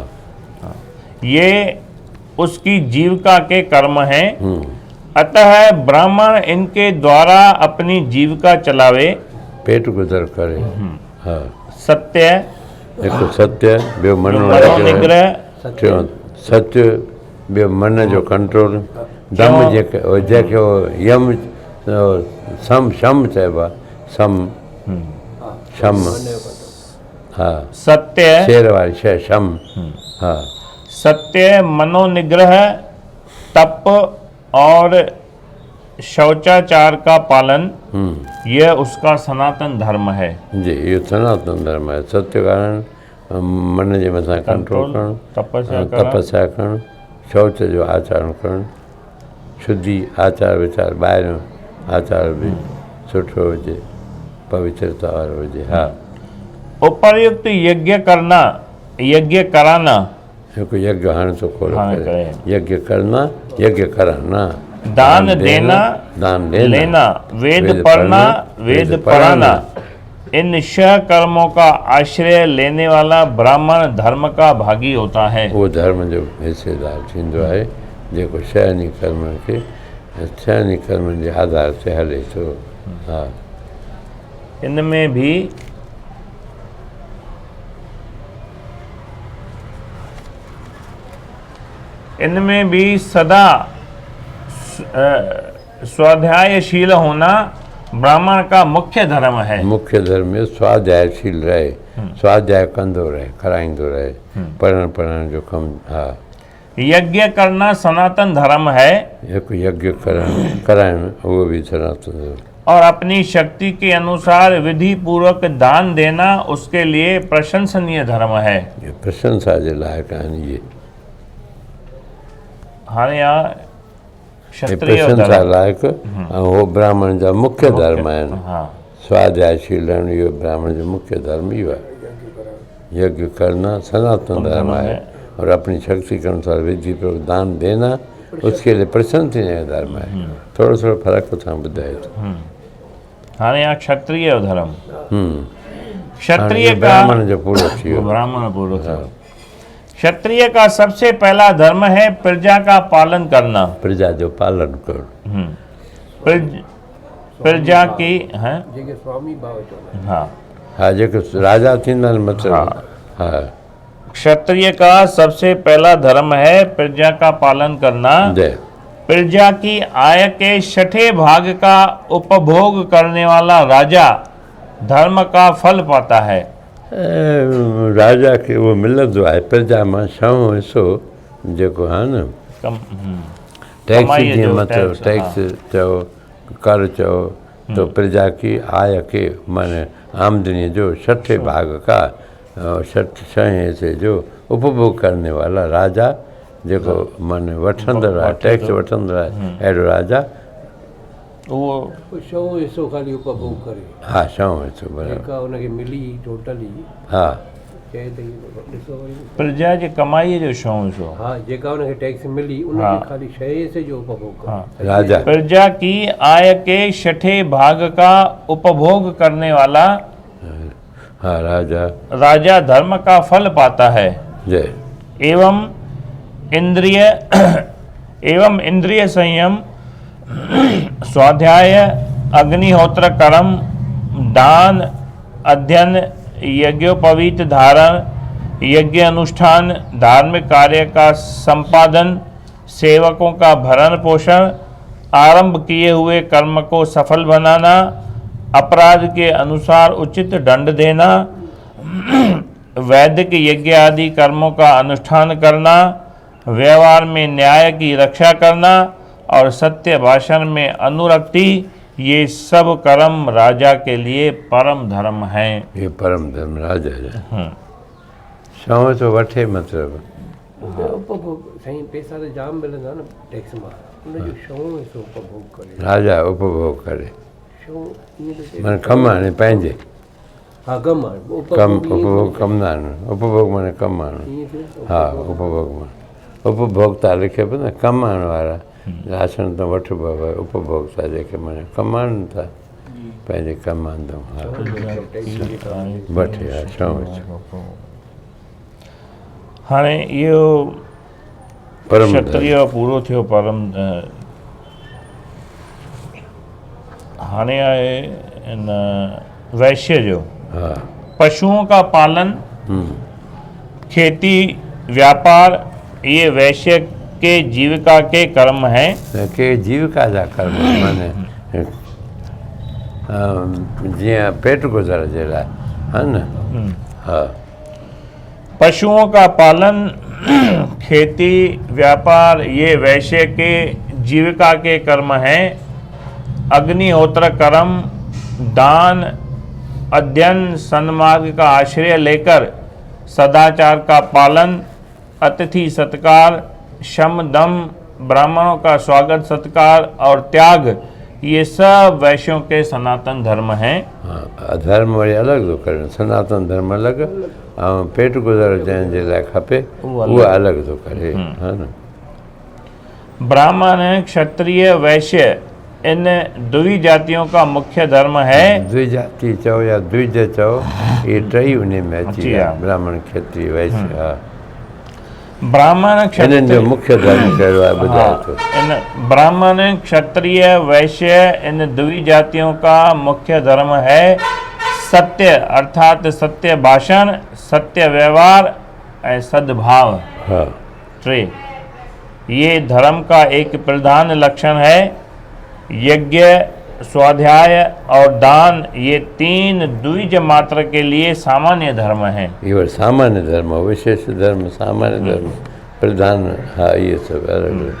ये उसकी जीविका के कर्म हैं। अतः ब्राह्मण इनके द्वारा अपनी जीविका चलावे, पेट गुजर करे। हाँ सत्य, हिकु सत्य, ॿियो मनो मनोनिग्रह, टियों सत्य, ॿियो मन जो कंट्रोल, दम जंहिंखे यम सम शम चइबो आहे, सम शम, हा सत्य, शेर वारी शइ शम, हा सत्य, मनोनिग्रह, तप और शौचाचार का पालन, यह उसका सनातन धर्म है। जी, इहो सनातन धर्म आहे। सत्य कारण, मन जे मथां कंट्रोल करणु, तपस्या करणु, शौच जो आचरण करणु, शुद्धि आचार विचार, ॿाहिरियों आचार बि सुठो हुजे, पवित्रता वारो हुजे। हा, उपर्युक्त यज्ञ करना, यज्ञ कराना, हिकु यज्ञ हाणे तो खोलो हाणे करे, करे। यज्ञ करना, यज्ञ कराना, दान देना, दान लेना, वेद पढ़ना, वेद पढ़ाना, इन 6 कर्मों का आश्रय लेने वाला ब्राह्मण धर्म का भागी होता है। उहो धर्म जो हिसेदार थींदो आहे जेको 6 कर्मनि खे 6 कर्मनि जे आधार ते हले थो। हा, इनमें भी सदा स्वाध्यायशील होना ब्राह्मण का मुख्य धर्म है। मुख्य धर्म में स्वाध्यायशील रहे, स्वाध्याय कंदो रहे, कराईंदो रहे, पढ़ण जो कमु। हा, यज्ञ करना सनातन धर्म है, हिकु यज्ञ कराइणु उहो बि सनातन धर्म। और अपनी शक्ति के अनुसार विधि पूर्वक दान देना उसके लिए प्रशंसनीय धर्म है। ये प्रशंसा जे लाइक़ आहिनि इहे, हाणे यहाँ क्षत्रिय प्रशंसा धर्म। लाइक़, ऐं उहो ब्राह्मण जा मुख्य धर्म आहिनि। हाँ, स्वाध्यायशील रहणु इहो ब्राह्मण जो मुख्य धर्म इहो आहे। यज्ञ करना सनातन धर्म है, और अपनी शक्ति के अनुसार विधि पूर्वक दान देना उसके लिए प्रशंसनीय धर्म है। थोड़ो थोड़ो फर्क को तव्हां ॿुधाए थो। हाणे यहाँ क्षत्रिय धर्म। क्षत्रिय हाणे का ब्राह्मण जो पूरो थी वियो। ब्राह्मण पूरो थी वियो। क्षत्रिय का सबसे पहला धर्म है प्रजा का पालन करना। प्रजा जो पालन करणु। प्रजा की है, जेके स्वामी भाव चवंदा आहिनि। हाँ हा, जेके राजा थींदा आहिनि मतिलबु। हा, क्षत्रिय का सबसे पहला धर्म है प्रजा का पालन करना। जय। प्रजा की आय के 6ठे भाग का उपभोग करने वाला राजा धर्म का फल पाता है। राजा खे उहो मिलंदो आहे प्रजा मां 6 हिसो जेको आहे न, टैक्स जीअं मतिलबु टैक्स चओ, कर चओ, तो प्रजा की आय के माने आमदनी जो 6ठे भाग का 6 हिसे जो उपभोग करने वाला राजा जेको माने वठंदड़ आहे, टैक्स वठंदड़ आहे, अहिड़ो राजा उहो 100 हिसो खाली उपभोग करे। हा, 100 हिसो बराबरि। जेका हुनखे मिली टोटली हा, चए त इहो ॾिसो वरी। प्रजा जी कमाईअ जो 100 हिसो। हा, जेका हुनखे टैक्स मिली उनखे हाँ। खाली 6 हिसे जो उपभोग करे। हाँ। राजा प्रजा की आय के 6ठे भाग का उपभोग करने वाला हा, राजा धर्म का फल पाता है। जय। एवं इंद्रिय संयम, स्वाध्याय, अग्निहोत्र कर्म, दान, अध्ययन, यज्ञोपवीत धारण, यज्ञ अनुष्ठान, धार्मिक कार्य का संपादन, सेवकों का भरण पोषण, आरंभ किए हुए कर्म को सफल बनाना, अपराध के अनुसार उचित दंड देना, वैदिक यज्ञ आदि कर्मों का अनुष्ठान करना, व्यवहार में न्याय की रक्षा करना और सत्य भाषण में अनुरक्ति, ये सब कर्म राजा के लिए परम धर्म हैं। ये परम धर्म राजा है। 100 तो वठे मतिलबु। उपभोग साईं पैसा त जाम मिलंदा न टैक्स मां, उनजो 100 हिसो उपभोग करे। राजा उपभोग करे, 100 ईअं त चए। माने कमु आणे पंहिंजे। हा, कमु आहे। उपभोग कमु न आणणु, उपभोग माने कमु आणणु। हा, उपभोग मां उपभोक्ता लिखे पियो न, कमु आणण वारा राशन त वठिबो आहे, उपभोक्ता जेके माने कमु आणनि था, पंहिंजे कमु आंदो। हा, वठे। हा, 100 हाणे इहो परम क्षत्रिय पूरो थियो। परम हाणे आहे इन वैश्य जो। हा, पशुओं का पालन, खेती व्यापार ये वैश्य के जीविका के कर्म हैं। के जीविका जा कर्म माने जीअं पेट गुज़र जे लाइ है न। हाँ। पशुओं का पालन खेती व्यापार ये वैश्य के जीविका के कर्म हैं। अग्निहोत्र कर्म दान अध्ययन सन्मार्ग का आश्रय लेकर सदाचार का पालन अतिथि सत्कार शम दम ब्राह्मणों का स्वागत सत्कार और त्याग ये सब वैश्यों के सनातन धर्म हैं। हाँ धर्म वरी अलॻि थो करे सनातन धर्म अलॻि ऐं पेट गुज़र जंहिंजे लाइ खपे उहो अलॻि थो करे है न। ब्राह्मण क्षत्रिय वैश्य इन द्वि जातियों का मुख्य धर्म है। द्विजाति चओ या द्विज चओ ये टई उन में अची विया ब्राह्मण क्षत्रिय वैश्य। हा ब्राह्मण इन्हनि जो मुख्य धर्म कहिड़ो आहे ॿुधाए थो। इन ब्राह्मण क्षत्रिय वैश्य इन द्वि जातियों का मुख्य धर्म है सत्य अर्थात सत्य भाषण सत्य व्यवहार और सद्भाव। हाँ ट्रे ये धर्म का एक प्रधान लक्षण है। यज्ञ स्वाध्याय और दान ये तीन द्विज मात्र के लिए सामान्य धर्म हैं। ये सामान्य धर्म विशेष धर्म सामान्य धर्म प्रधान। हाँ ये सब अलग।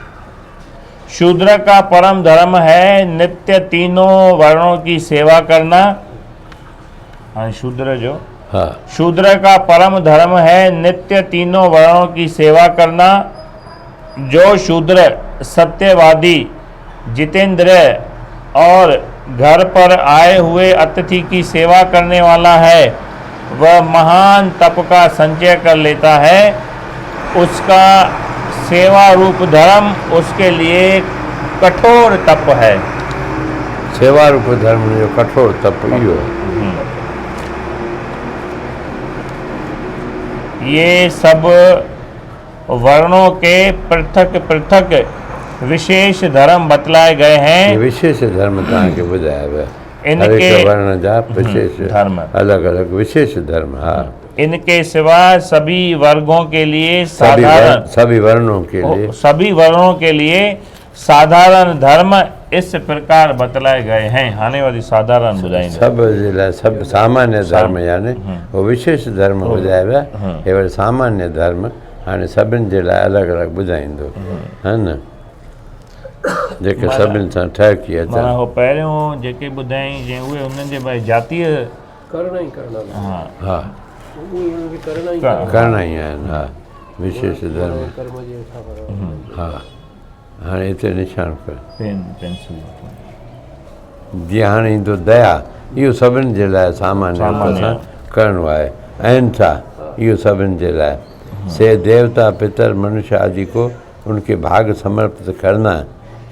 शूद्र का परम धर्म है नित्य तीनों वर्णों की सेवा करना। हाँ शूद्र जो हाँ शूद्र का परम धर्म है नित्य तीनों वर्णों की सेवा करना। जो शूद्र सत्यवादी जितेंद्र और घर पर आए हुए अतिथि की सेवा करने वाला है वह महान तप का संचय कर लेता है। उसका सेवा रूप धर्म उसके लिए कठोर तप है। सेवा रूप धर्म जो कठोर तप इहो ये सब वर्णों के पृथक पृथक विशेष धर्म बतलाए गए हैं। विशेष धर्म तव्हांखे ॿुधाया विया इनके वर्ण जा विशेष धर्म अलग अलग विशेष धर्म। हाँ इनके सिवा सभी वर्गों के लिए साधारण सभी वर्णों के लिए सभी वर्णों के लिए साधारण धर्म इस प्रकार बतलाए गए हैं। हाने वाली साधारण बुझाएंगे सब जे लाइ सब सामान्य धर्म यानी वो विशेष धर्म ॿुधाया विया हे वरी सामान्य धर्म हाणे सभिनि जे लाइ अलॻि अलॻि ॿुधाईंदो है न जेके सभिनि सां ठहिकी माना अचनि। हो पहिरियों जेके ॿुधाई जे उहे उन्हनि जे भाई जातीय करणा ई करणा हा हा उहे उनखे करणा ई करणा ई आहिनि। हा विशेष धर्म। कर्म जे हिसाब हा हाणे हिते निशान कर पेन पेंसिल जीअं हाणे ईंदो दया इहो सभिनि जे लाइ सामान्य रूप सां करिणो आहे। अहिंसा इहो सभिनि जे लाइ से देवता पितर मनुष्य आदि को उनके भाग समर्पित करना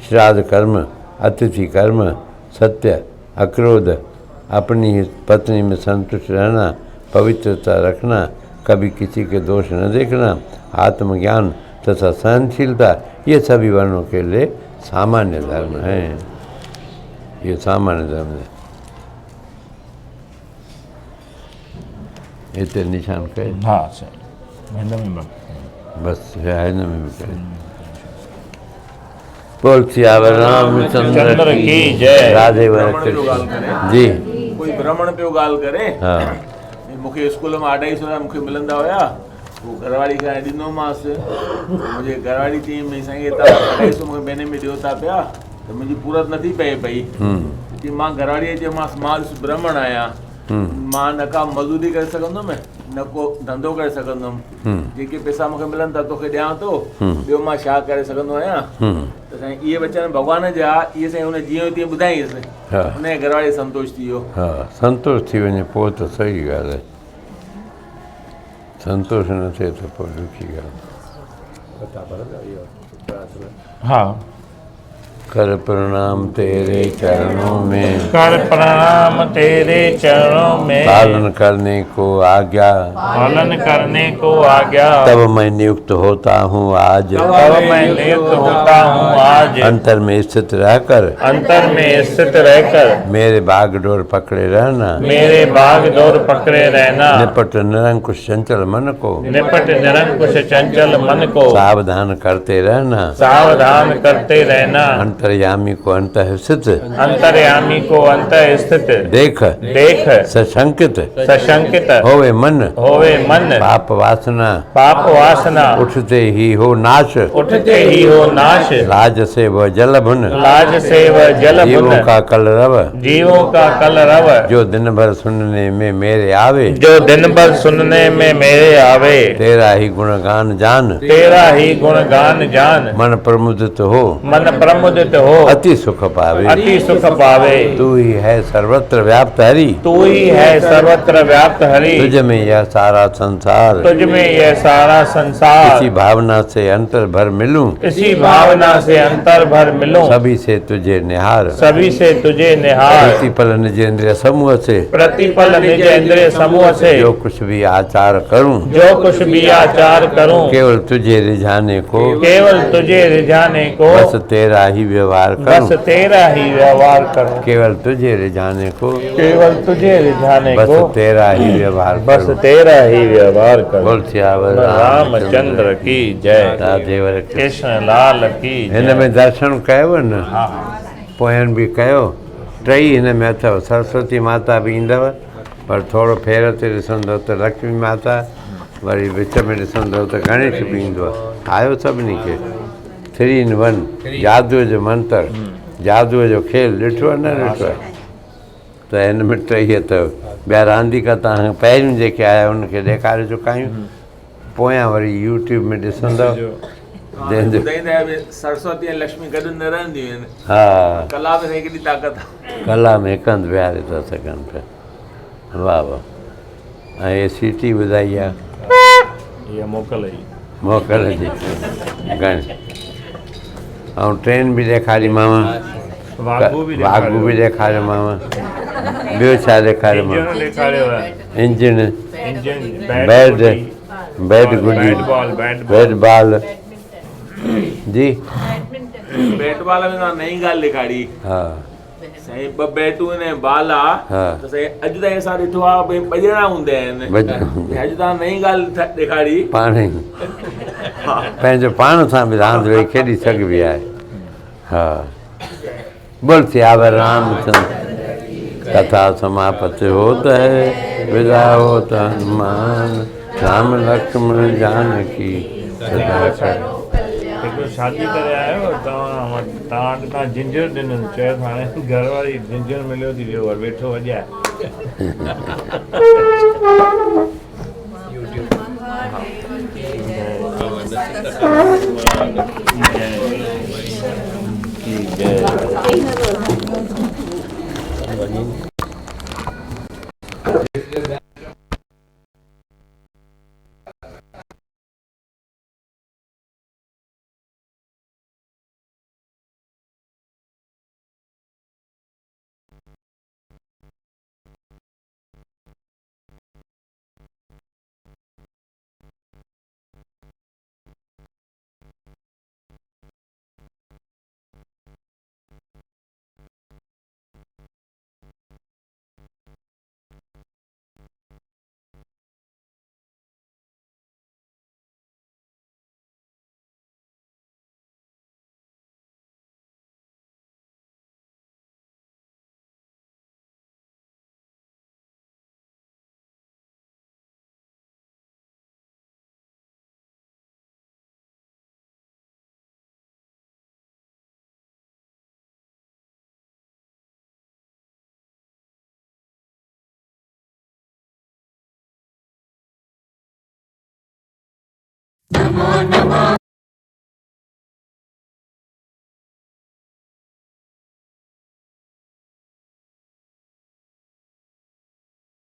श्राद्ध कर्म अतिथि कर्म सत्य अक्रोध अपनी ही पत्नी में संतुष्ट रहना पवित्रता रखना कभी किसी के दोष न देखना आत्मज्ञान तथा सहनशीलता ये सभी वर्णों के लिए सामान्य धर्म हैं। ये सामान्य धर्म है। इतने निशान कहे हाँ सही हिन में बस हिन में भी करें। बोल सियावर रामचंद्र की जय राधे कृष्ण जी। कोई ब्राह्मण पियो ॻाल्हि करे हाँ मूंखे स्कूल में 250 मूंखे मिलंदा हुया वो घरवारी खां ॾिनोमांसि मुंहिंजे घरवारी चई भई साईं तव्हां 250 मूंखे महीने में ॾियो था पिया त मुंहिंजी पूरत नथी पए पई। चई मां घरवारीअ चयोमांसि मां ॾिस ब्राह्मण आहियां मां न का मज़दूरी करे सघंदुमि न को धंधो करे सघंदुमि जेके पैसा मूंखे मिलनि था तोखे ॾियां थो ॿियो मां छा करे सघंदो आहियां। त साईं इहे वचन भॻवान जा इहे साईं हुन जीअं तीअं ॿुधाईंसि हुनजे घरवारी संतोष थी वियो। हाँ संतोष थी वञे पोइ त सही ॻाल्हि आहे। संतोष न थिए त पोइ ॾुखी ॻाल्हि। हाँ कर प्रणाम तेरे चरणों में, कर प्रणाम तेरे चरणों में, पालन करने को आज्ञा, पालन करने को आज्ञा, तब मैं नियुक्त होता हूँ आज, तब मैं नियुक्त होता हूँ आज, अंतर में स्थित रहकर, अंतर में स्थित रहकर, मेरे बागडोर पकड़े रहना, मेरे बागडोर पकड़े रहना, निपट निरंकुश चंचल मन को, निपट निरंकुश चंचल मन को, सावधान करते रहना, सावधान करते रहना, अंतर्यामी को अंतः स्थित, अंतर्यामी को अंतः स्थित, देख देख सशंकित, सशंकित, होवे मन, होवे मन, पाप वासना, पाप वासना, उठते ही हो नाश, उठते ही हो नाश, लाज से वह जल भुन, लाज से वह जल जीवों भुन, का कलरव, जीवों का कलरव, जो दिन भर सुनने में मेरे आवे, जो दिन भर सुनने में मेरे आवे, तेरा ही गुणगान जान, तेरा ही गुणगान जान, मन प्रमुदित हो, मन प्रमुदित हो, अति सुख पावे, अति सुख पावे, तू ही है सर्वत्र व्याप्त हरि, तू ही है सर्वत्र व्याप्त हरि, तुझ में यह सारा संसार, तुझ में यह सारा संसार, इसी भावना से अंतर भर मिलूं, इसी भावना से अंतर भर मिलूं, सभी से तुझे निहार, सभी से तुझे निहार, प्रतिपल निज इंद्रिय समूह से, प्रतिपल निज इंद्रिय समूह से, जो कुछ भी आचार करूं, जो कुछ भी आचार करूं, केवल तुझे रिझाने को, केवल तुझे रिझाने को, बस तेरा ही व्यवहार बस करूं, तेरा ही व्यवहार करूं, केवल तुझे रिझाने को, केवल तुझे रिझाने बस को, तेरा ही व्यवहार बस करूं। तेरा ही व्यवहार करूं। बोल सियावर रामचंद्र की जय, राधेवर कृष्ण लाल की हिन जय। में दर्शन कयो न, हा पोयनि बि कयो, टई हिन में अथव, सरस्वती माता बि ईंदव, पर थोरो फेर ते ॾिसंदव त लक्ष्मी माता, वरी विच में ॾिसंदव त गणेश बि ईंदो आहे। आयो सभिनी खे 3 in 1 जादूअ जो मंत्र, जादूअ जो खेल ॾिठो आहे न ॾिठो आहे, त हिन में टई अथव। ॿिया रांदीका तव्हां पहिरियों जेके आया उनखे ॾेखारे चुका आहियूं, पोयां वरी यूट्यूब में ॾिसंदव जंहिंजो ॿुधाईंदा आहिनि सरस्वती ऐं लक्ष्मी गॾु न रहंदियूं आहिनि, हा कला में हिकिड़ी ताक़त आहे। कला में हिकु हंधि विहारे था सघनि पिया। वाह वाह। ऐं सीटी ॿुधाई आहे ये मोकल ही मोकल जी घणी, ऐं ट्रेन बि ॾेखारीमांव, वाघू बि ॾेखारियोमांव, ॿियो छा ॾेखारियोमांव, इंजन ॾेखारियो आहे, इंजन, इंजन, बैट, बैट गुडी, बैट बॉल, बैट बॉल जी, बैट बॉल में तव्हां नई ॻाल्हि ॾेखारी, हा साईं ॿ बैटूं आहिनि ऐं बॉल आहे, हा त साईं अॼु ताईं असां ॾिठो आहे भई ॿ ॼणा हूंदा आहिनि, अॼु तव्हां नई ॻाल्हि ॾेखारी। पाण ई पंहिंजो पाण सां बि रांदि वेही खेॾी सघिबी आहे। हा बोल सियावर रामचंद्र, कथा समापति होत है, विदा होत हनुमान, राम लक्ष्मण जानकी सदा कर। हिकिड़ो शादी करे आयो तव्हां वटि तव्हां जिंजर ॾिनो, चयो हाणे घरवारी जिंजर मिलियो थी वियो और वेठो वॼाए।